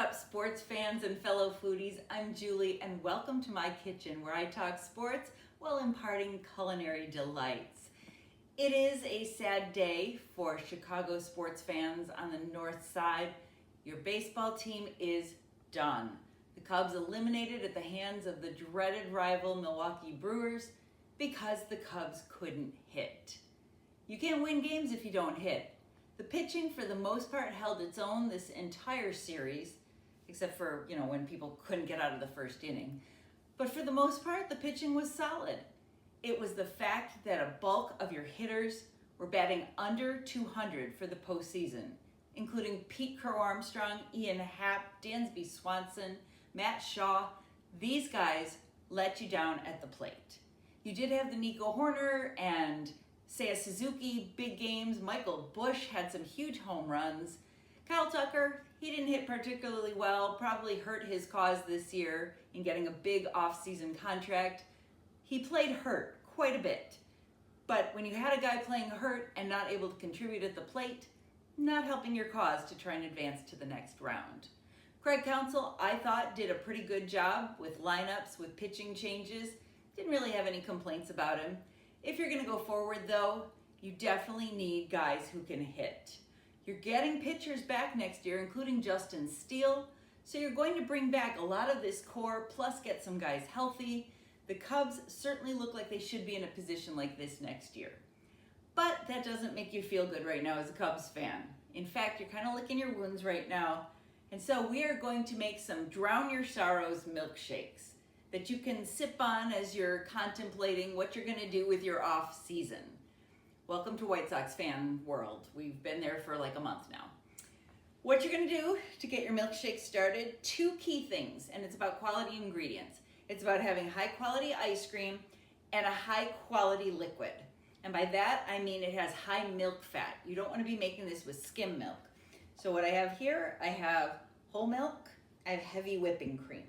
up, sports fans and fellow foodies? I'm Julie, and welcome to my kitchen where I talk sports while imparting culinary delights. It is a sad day for Chicago sports fans on the north side. Your baseball team is done. The Cubs eliminated at the hands of the dreaded rival Milwaukee Brewers because the Cubs couldn't hit. You can't win games if you don't hit. The pitching, for the most part, held its own this entire series, except for, when people couldn't get out of the first inning. But for the most part, the pitching was solid. It was the fact that a bulk of your hitters were batting under 200 for the postseason, including Pete Crow-Armstrong, Ian Happ, Dansby Swanson, Matt Shaw. These guys let you down at the plate. You did have the Nico Horner and Seiya Suzuki big games. Michael Busch had some huge home runs. Kyle Tucker, he didn't hit particularly well, probably hurt his cause this year in getting a big off-season contract. He played hurt quite a bit. But when you had a guy playing hurt and not able to contribute at the plate, not helping your cause to try and advance to the next round. Craig Counsell, I thought, did a pretty good job with lineups, with pitching changes. Didn't really have any complaints about him. If you're going to go forward, though, you definitely need guys who can hit. You're getting pitchers back next year, including Justin Steele, so you're going to bring back a lot of this core, plus get some guys healthy. The Cubs certainly look like they should be in a position like this next year. But that doesn't make you feel good right now as a Cubs fan. In fact, you're kind of licking your wounds right now. And so we are going to make some Drown Your Sorrows milkshakes that you can sip on as you're contemplating what you're going to do with your off season. Welcome to White Sox fan world. We've been there for like a month now. What you're going to do to get your milkshake started, two key things, and it's about quality ingredients. It's about having high quality ice cream and a high quality liquid. And by that, I mean it has high milk fat. You don't want to be making this with skim milk. So what I have here, I have whole milk, I have heavy whipping cream.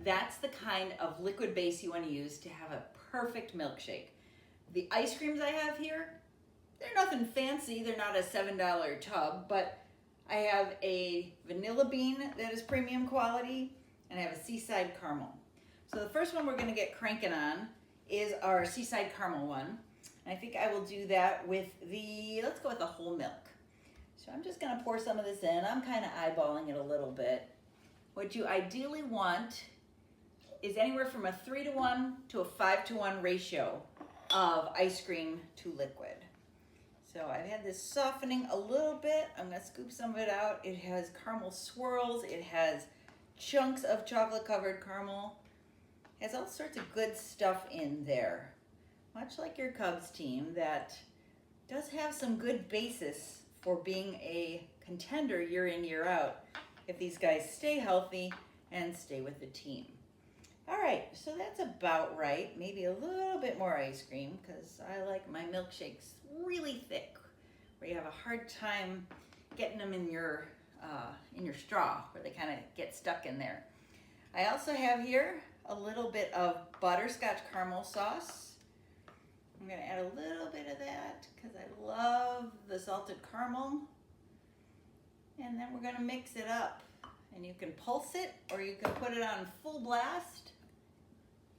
That's the kind of liquid base you want to use to have a perfect milkshake. The ice creams I have here, they're nothing fancy. They're not a $7 tub, but I have a vanilla bean that is premium quality, and I have a seaside caramel. So the first one we're going to get cranking on is our seaside caramel one. And I think I will do that with let's go with the whole milk. So I'm just going to pour some of this in. I'm kind of eyeballing it a little bit. What you ideally want is anywhere from a 3-to-1 to a 5-to-1 ratio of ice cream to liquid. So I've had this softening a little bit. I'm going to scoop some of it out. It has caramel swirls. It has chunks of chocolate covered caramel. It has all sorts of good stuff in there. Much like your Cubs team that does have some good basis for being a contender year in, year out if these guys stay healthy and stay with the team. All right, so that's about right. Maybe a little bit more ice cream because I like my milkshakes really thick, where you have a hard time getting them in your straw, where they kind of get stuck in there. I also have here a little bit of butterscotch caramel sauce. I'm going to add a little bit of that because I love the salted caramel. And then we're going to mix it up. And you can pulse it or you can put it on full blast.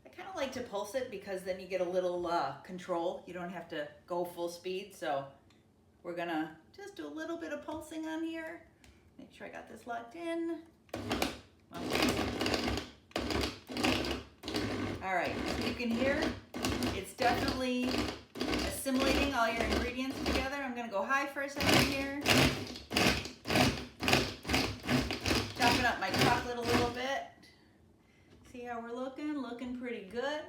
I kind of like to pulse it because then you get a little control. You don't have to go full speed. So we're going to just do a little bit of pulsing on here. Make sure I got this locked in. All right, as you can hear, it's definitely assimilating all your ingredients together. I'm going to go high for a second here. Chopping up my chocolate a little bit. See how we're looking? Looking pretty good.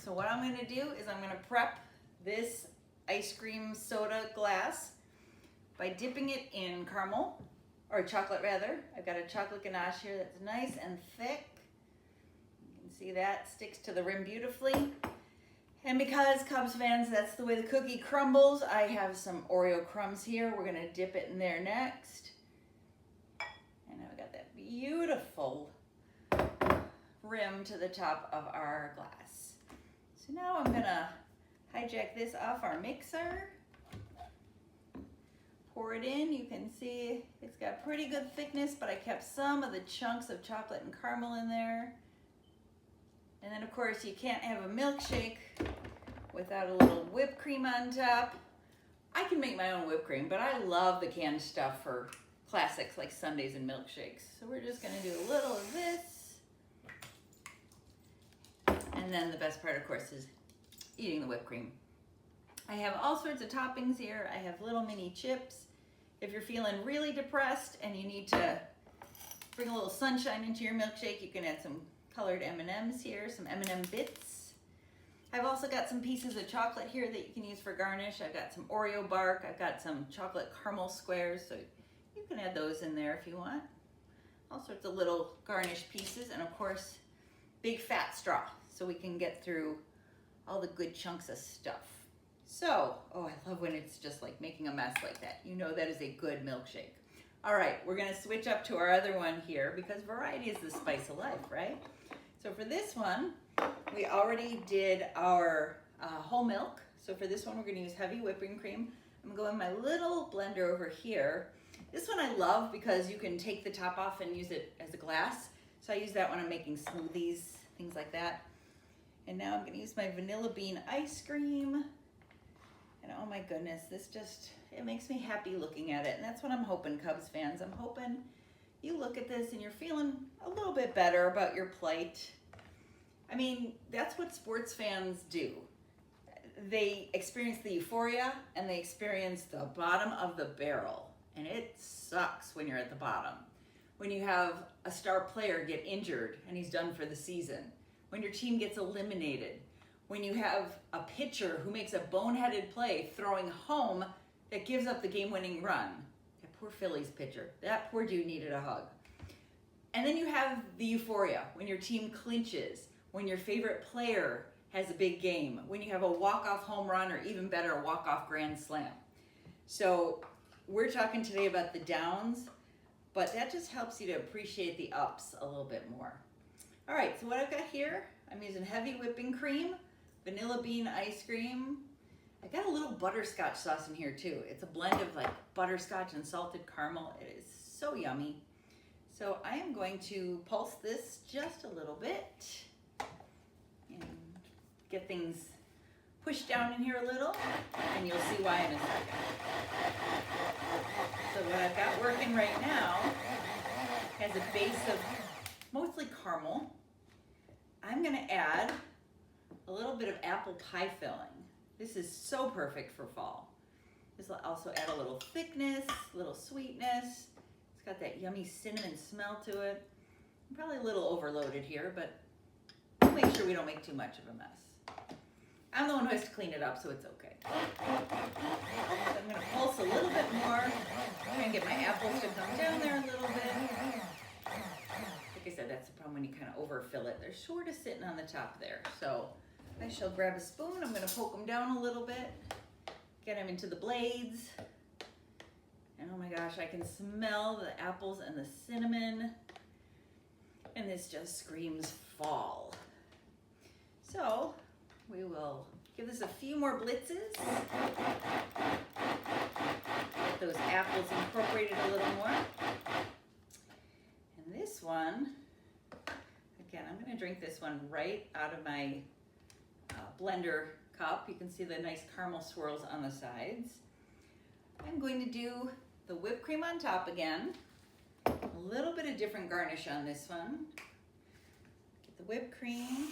So what I'm going to do is I'm going to prep this ice cream soda glass by dipping it in caramel, or chocolate rather. I've got a chocolate ganache here that's nice and thick. You can see that sticks to the rim beautifully. And because Cubs fans, that's the way the cookie crumbles, I have some Oreo crumbs here. We're going to dip it in there next. And I've got that beautiful rim to the top of our glass. So now I'm going to hijack this off our mixer. pour it in. You can see it's got pretty good thickness, but I kept some of the chunks of chocolate and caramel in there. And then of course you can't have a milkshake without a little whipped cream on top. I can make my own whipped cream, but I love the canned stuff for classics like sundaes and milkshakes. So we're just gonna do a little of this. And then the best part, of course, is eating the whipped cream. I have all sorts of toppings here. I have little mini chips. If you're feeling really depressed and you need to bring a little sunshine into your milkshake, you can add some colored M&Ms here, some M&M bits. I've also got some pieces of chocolate here that you can use for garnish. I've got some Oreo bark. I've got some chocolate caramel squares, so you can add those in there if you want. All sorts of little garnish pieces, and of course, big fat straw, so we can get through all the good chunks of stuff. So, oh, I love when it's just like making a mess like that. You know that is a good milkshake. All right, we're gonna switch up to our other one here because variety is the spice of life, right? So for this one, we already did our whole milk. So for this one, we're gonna use heavy whipping cream. I'm gonna go in my little blender over here. This one I love because you can take the top off and use it as a glass. So I use that when I'm making smoothies, things like that. And now I'm gonna use my vanilla bean ice cream. And oh my goodness, this just, it makes me happy looking at it. And that's what I'm hoping, Cubs fans. I'm hoping you look at this and you're feeling a little bit better about your plight. I mean, that's what sports fans do. They experience the euphoria and they experience the bottom of the barrel. And it sucks when you're at the bottom. When you have a star player get injured and he's done for the season. When your team gets eliminated. When you have a pitcher who makes a boneheaded play throwing home that gives up the game-winning run. That poor Phillies pitcher. That poor dude needed a hug. And then you have the euphoria when your team clinches, when your favorite player has a big game, when you have a walk-off home run, or even better, a walk-off grand slam. So we're talking today about the downs, but that just helps you to appreciate the ups a little bit more. All right, so what I've got here, I'm using heavy whipping cream, vanilla bean ice cream. I got a little butterscotch sauce in here too. It's a blend of like butterscotch and salted caramel. It is so yummy. So I am going to pulse this just a little bit and get things pushed down in here a little, and you'll see why in a second. So what I've got working right now has a base of mostly caramel. I'm gonna add a little bit of apple pie filling. This is so perfect for fall. This will also add a little thickness, a little sweetness. It's got that yummy cinnamon smell to it. I'm probably a little overloaded here, but we'll make sure we don't make too much of a mess. I'm the one who has to clean it up, so it's okay. So I'm gonna pulse a little bit more, try and get my apples to come down there a little bit. Like I said, that's the problem when you kind of overfill it. They're sort of sitting on the top there. So I shall grab a spoon. I'm gonna poke them down a little bit, get them into the blades. And oh my gosh, I can smell the apples and the cinnamon. And this just screams fall. So we will give this a few more blitzes. Get those apples incorporated a little more. And this one, again, I'm gonna drink this one right out of my blender cup. You can see the nice caramel swirls on the sides. I'm going to do the whipped cream on top again. A little bit of different garnish on this one. Get the whipped cream.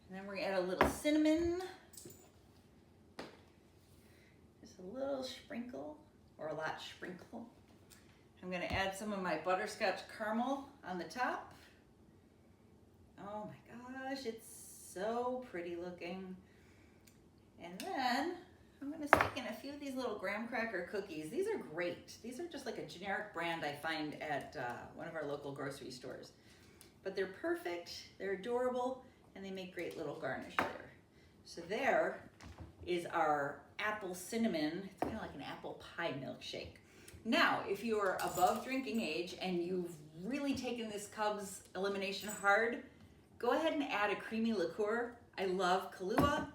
And then we're gonna add a little cinnamon. Just a little sprinkle, or a lot sprinkle. I'm gonna add some of my butterscotch caramel on the top. Oh my gosh, it's so pretty looking. And then I'm gonna stick in a few of these little graham cracker cookies. These are great. These are just like a generic brand I find at one of our local grocery stores. But they're perfect, they're adorable, and they make great little garnish there. So there is our apple cinnamon. It's kind of like an apple pie milkshake. Now, if you are above drinking age and you've really taken this Cubs elimination hard, go ahead and add a creamy liqueur. I love Kahlua,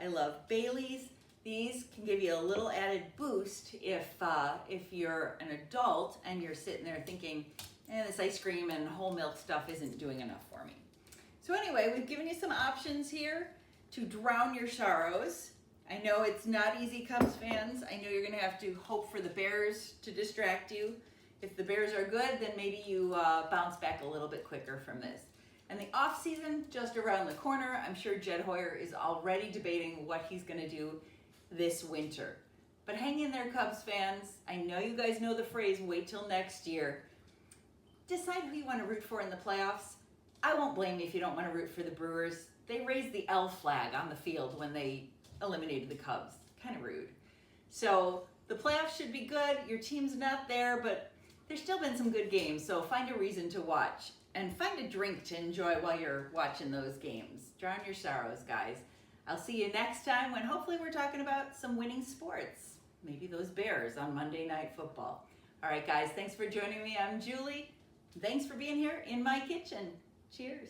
I love Bailey's, These can give you a little added boost if you're an adult and you're sitting there thinking, this ice cream and whole milk stuff isn't doing enough for me. So anyway, we've given you some options here to drown your sorrows. I know it's not easy, Cubs fans. I know you're going to have to hope for the Bears to distract you. If the Bears are good, then maybe you bounce back a little bit quicker from this. And the off season, just around the corner, I'm sure Jed Hoyer is already debating what he's going to do this winter. But hang in there, Cubs fans. I know you guys know the phrase, wait till next year. Decide who you want to root for in the playoffs. I won't blame you if you don't want to root for the Brewers. They raised the L flag on the field when they eliminated the Cubs. Kind of rude. So the playoffs should be good. Your team's not there, but there's still been some good games. So find a reason to watch and find a drink to enjoy while you're watching those games. Drown your sorrows, guys. I'll see you next time when hopefully we're talking about some winning sports. Maybe those Bears on Monday Night Football. All right, guys, thanks for joining me. I'm Julie. Thanks for being here in my kitchen. Cheers.